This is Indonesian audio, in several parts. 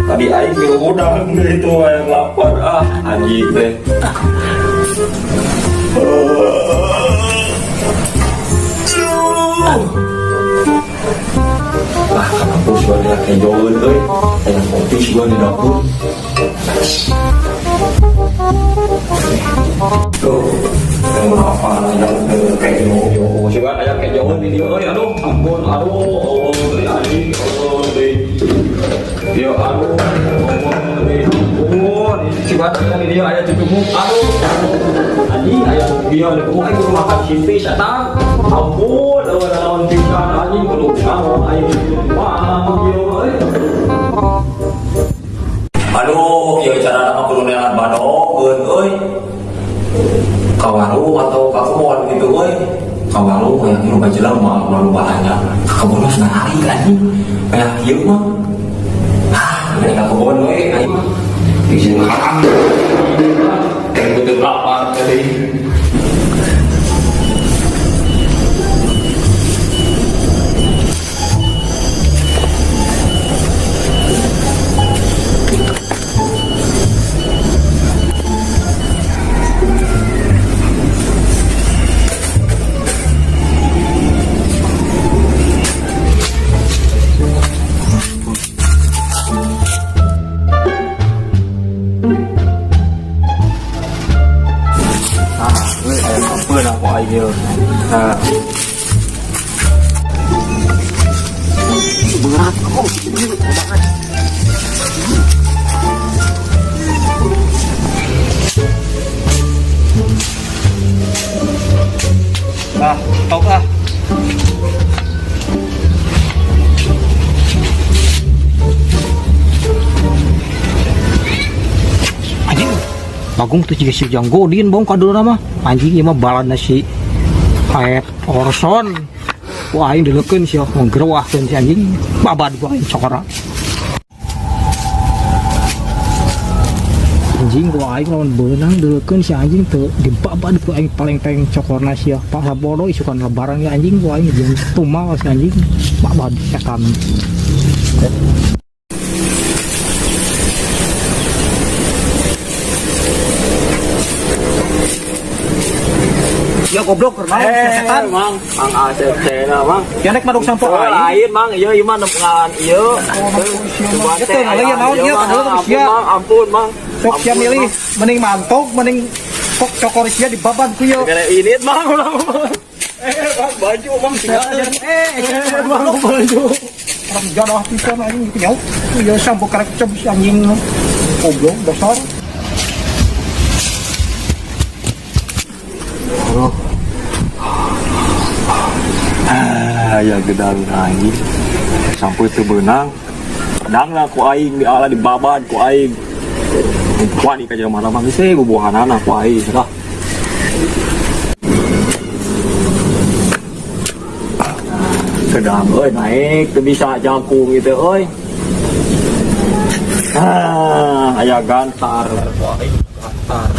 Tadi aing udang itu yang lapar anjing teh. Lah kampus gua di kayak jauh euy. Aya kopi gua di dapur. Tuh, yang apa yang kayak jauh. Coba aya kayak jauh di dia euy. Aduh, ampun. Aduh, anjing. Yo aduh. Coba yang dia aya cucuk. Aduh. Anjing aya dia di rumah aing makan simpi satang. Ampun, lawan pisan anjing kudu kamu aing aduh, ya cara nama kudu neangan badokeun euy. Kawaru atau kakebon gitu euy. Kawaru yang ieu bajelang mah lalu banyak. Kakebon mah sanari anjing. Kayak ieu mah. Ini kakebon euy aing mah. Izin haram. Betul lapar tadi. Berat kok banget. Nah, tok ah. Anjing, Bagong tuh juga si Janggodin bong kado nama. Anjing ieu mah balana si Kayak Orson. Wah aing deulekeun sia nggerewahkeun si anjing. Babad gua aing cokora. Anjing gua aing lawan beunang deulekeun si anjing teu dibabad ku aing paling cokorna sia. Pak Sabodo isukan lebaran ya anjing gua aing jeung tumal si anjing. Babad setan. Ya goblok kerna setan mang ACC na mang ya nek madung sampo lain mang ieu ieu mah nempengan ieu teh aya naon ieu kadeuh sia ampun mang sok sia milih mending mantok mending kok cokor sia dibaban ku ieu gara init mang ulah baju mang tinggal mang baju orang jodoh pisan anjing nyau ieu sampo karek cob anjing goblok dasar. Ya gedang anjing sampai teu beunang kadang lah ku aing di ala dibaban ku aing kuat ka jelema mah geus bubuhanana ku aing lah gedang euy naik teu bisa jangkung gitu euy aya gantar ku aing gantar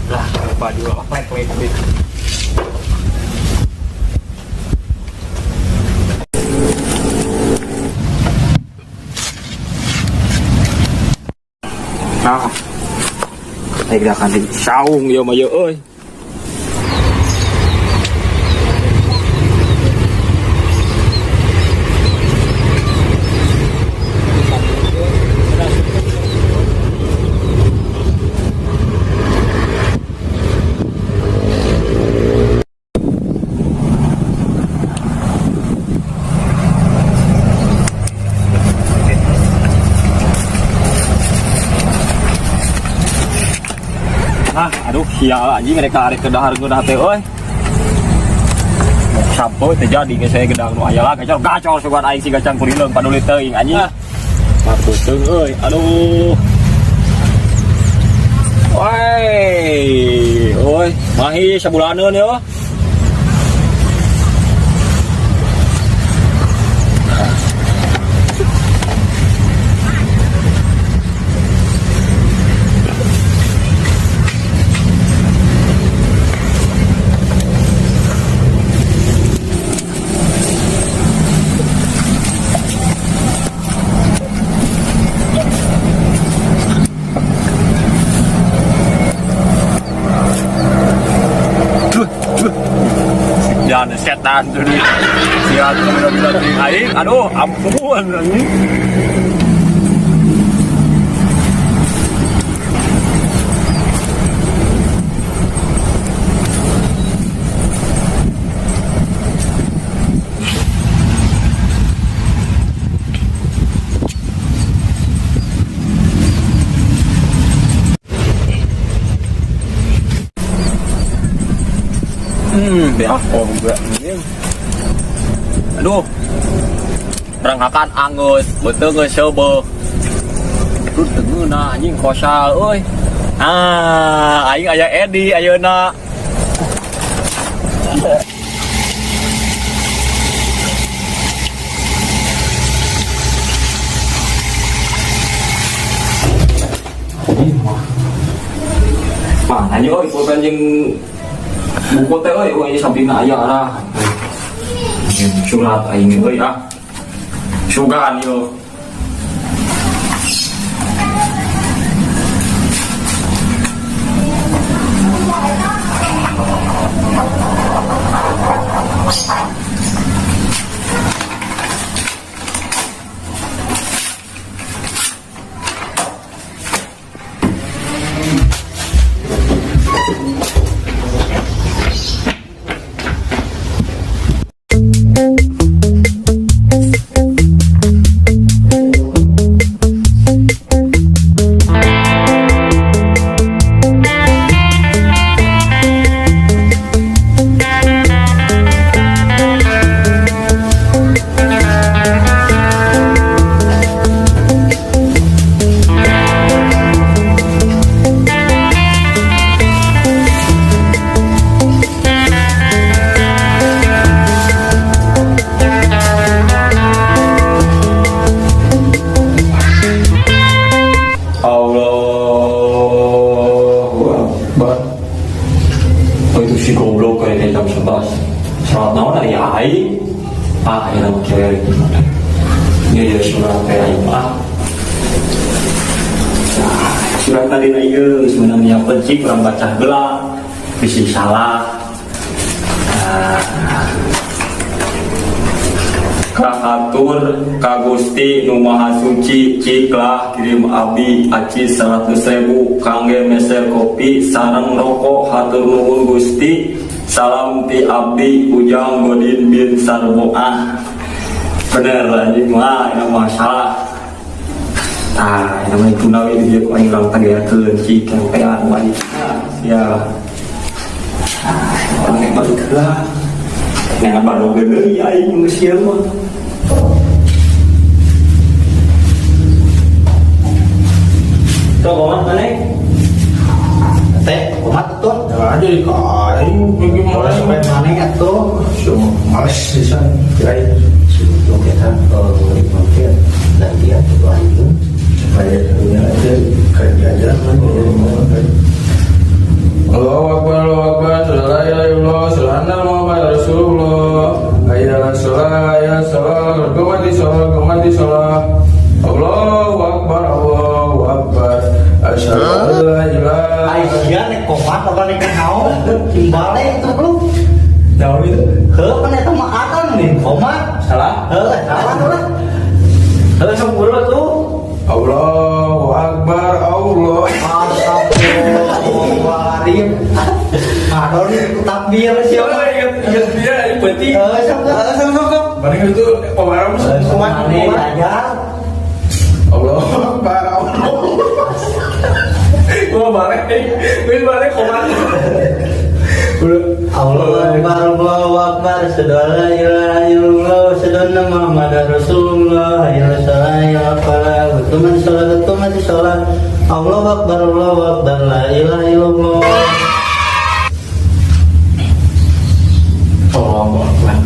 lah padu plek. Nah, saya gerakan di saung ya mah euy. Aduh, sial anjing mereka arek kedahar ngeudah teh euy. Sampai terjadi ge saya gedang nu aya lah gacor sugan aing si gacang kurileung paduli teuing anjing. Matuteung euy. Aduh. Oi, mahi sabulaneun yo. setan tuh nih. Sial bener-bener aing. Aduh, ampun anjing. Ya, oh enggak ini. Aduh. Berangkakan angus, betul geus coba. Terus tegeuna anjing kosal euy. Aing aya Edi ayeuna. Mana nya euy pulpen jeung buku teh euy ini sampingna aya arah. Surat aing euy ah. Sugan yo. Si goblok kayak jam 11 surat naon dari aing akhirnya cewek ini dia surat kayak aing surat tadi na ieu sebenarnya penting kurang baca geula bisa salah Kahatur ka Gusti Nu Maha Suci ciklah kirim abdi aci 100.000 kangge meser kopi sareng rokok hatur nuhun Gusti salam ti abdi Ujang Godin bin Sarboah. Bener anjing mah ini masalah namanya tunawi dia kok aing lang tageakeun cik yang kayak anu ya orang yang baru gelah yang baru gede ya aing geus mah. Tuh, komat mana? Teh, komat tuh? Ya ada di kain, bagaimana sampai mana ya tuh? Cuma males sih san, kira Sebelum kita mungkin dan dia itu aja supaya dunia aja kerja aja kan. Allahu Akbar, Allahu Akbar, la ilaha illallah, sallallahu Muhammad Rasulullah. Hayya salat, ya salat, qomati salat. Allahu Akbar, Allahu Akbar. Asyhadu an la ilaha. Aisyah nek komat apa nek naon? Timbale itu belum. Jauh itu. Heuh kan eta mah akan nih komat. Salah? Salah tuh. Heuh sampurna tuh. Allahu Akbar, Allah. Astagfirullahaladzim. Aduh nih takbir siapa? Ingat dia, berarti. Sok. Mana itu pemarah Komat aja. Allahu Akbar, Allah. Gua balik komat. Allahu Akbar, Allahu Akbar, asyhadu an la ilaha illallah, asyhadu anna Muhammadar Rasulullah, ya salat ya falah, tuman salat, Allahu Akbar, la ilaha illallah. Allahu Akbar.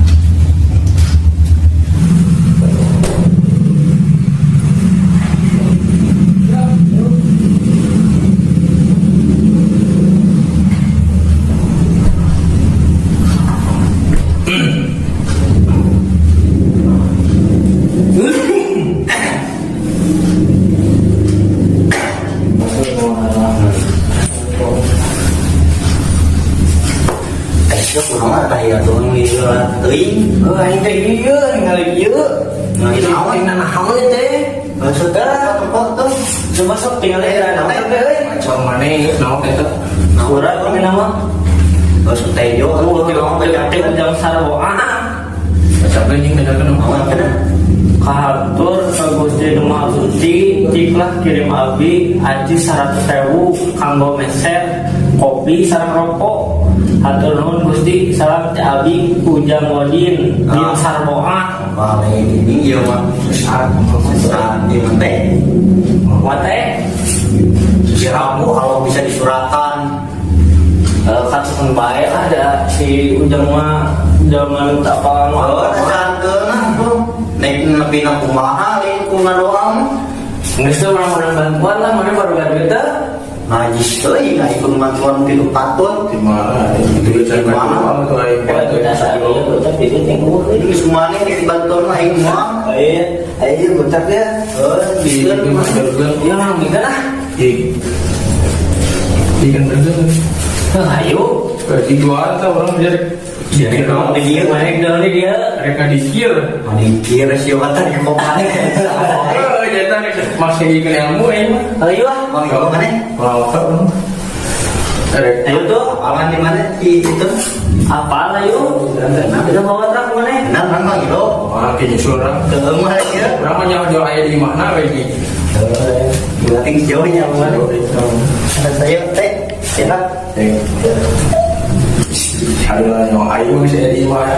gila teuing. Aing teh ieu ningali ieu. Naon Naon teh? maksudnya foto Coba sok tinggal era naon teh euy. Macam mana naon eta? Urang kami nama. maksud tejo Teu jang sarboa. Macam ini dengarkan awan kena Kahatur ka Gusti Nu Maha Suci, ciklah kirim abi aji 100.000 kanggo meser kopi sareng rokok. Hatur nuhun Gusti, salam ti abi Ujang Wadin bin Sarboa. Wah, ini iya mah saat di mate. Wate Siramu kalau bisa disuratan. katakan bae lah ada si Ujang mah zaman apa Oh, dasar keunah tuh. Nek nepi na kumaha lingkungan doang. geus teu urang bantuan lah mana baru gaduh teh. Najis euy, nah ikut bantuan pilu patut. di mana? Itu saya mana? Itu aing foto Ini semuanya yang dibantuan lah ini mah. Ayo bocah ya. di Magelang. Ya mang minggu lah. Ikan bergerak. Ayo. Dijual tuh orang jadi Jadi kalau di dia main dari dia. mereka dikir. Dikira sih kata di kopane. Jadi masih ikan ilmu ini mah. Ayo ah. Mau di kopane? Kalau kau Ayo tuh. Aman di mana di itu? Apa lah yuk? Kita bawa truk mana? Benar kan Bang Ido? wah kayaknya orang. Keemah ya. Orang mah jauh ayah di mana lagi? Berarti jauhnya mana? Ada saya teh. Enak. Ada yang ayu bisa di mana?